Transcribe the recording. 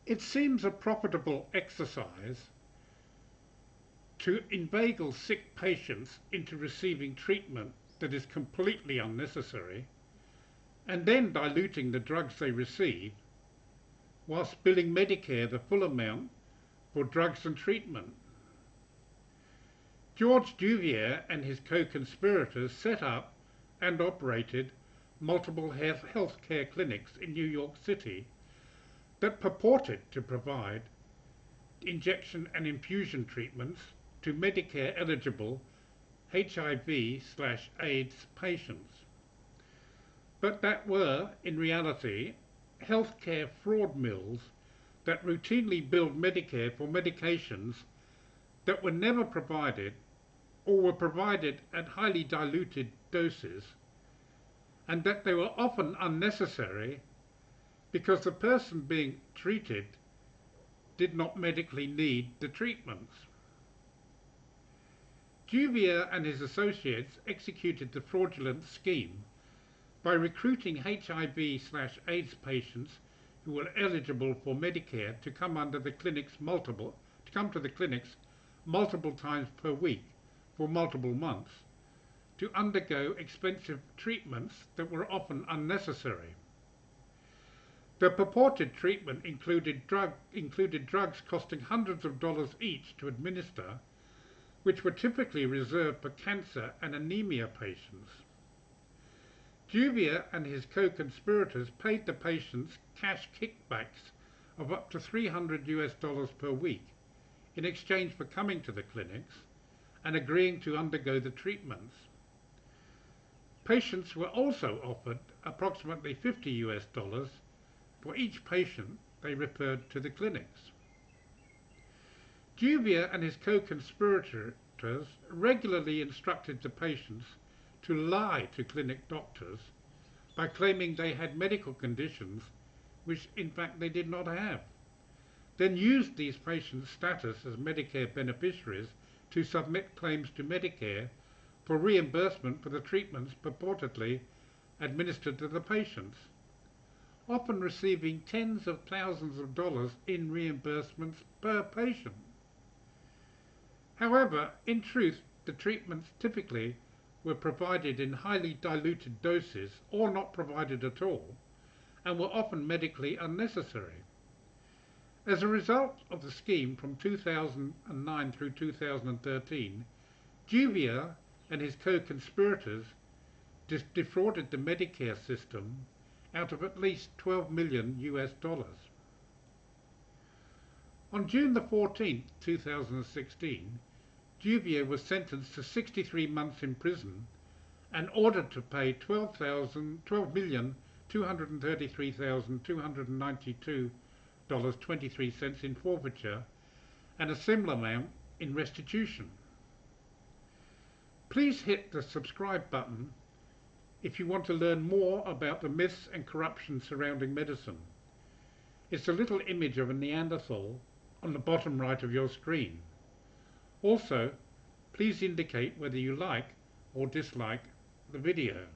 It seems a profitable exercise to inveigle sick patients into receiving treatment that is completely unnecessary and then diluting the drugs they receive whilst billing Medicare the full amount for drugs and treatment. George Duvier and his co-conspirators set up and operated multiple healthcare clinics in New York City that purported to provide injection and infusion treatments to Medicare-eligible HIV/AIDS patients, but that were, in reality, healthcare fraud mills that routinely billed Medicare for medications that were never provided or were provided at highly diluted doses, and that they were often unnecessary because the person being treated did not medically need the treatments. Duvier and his associates executed the fraudulent scheme by recruiting HIV/AIDS patients who were eligible for Medicare to come to the clinics multiple times per week for multiple months to undergo expensive treatments that were often unnecessary. The purported treatment included drugs costing hundreds of dollars each to administer, which were typically reserved for cancer and anemia patients. Duvier and his co-conspirators paid the patients cash kickbacks of up to $300 per week in exchange for coming to the clinics and agreeing to undergo the treatments. Patients were also offered approximately $50 for each patient they referred to the clinics. Duvier and his co-conspirators regularly instructed the patients to lie to clinic doctors by claiming they had medical conditions which in fact they did not have, then used these patients' status as Medicare beneficiaries to submit claims to Medicare for reimbursement for the treatments purportedly administered to the patients, often receiving tens of thousands of dollars in reimbursements per patient. However, in truth, the treatments typically were provided in highly diluted doses or not provided at all, and were often medically unnecessary. As a result of the scheme from 2009 through 2013, Duvier and his co-conspirators defrauded the Medicare system out of at least $12 million. On June the 14th, 2016, Duvier was sentenced to 63 months in prison and ordered to pay $12,233,292.23 in forfeiture and a similar amount in restitution. Please hit the subscribe button if you want to learn more about the myths and corruption surrounding medicine. It's a little image of a Neanderthal on the bottom right of your screen. Also, please indicate whether you like or dislike the video.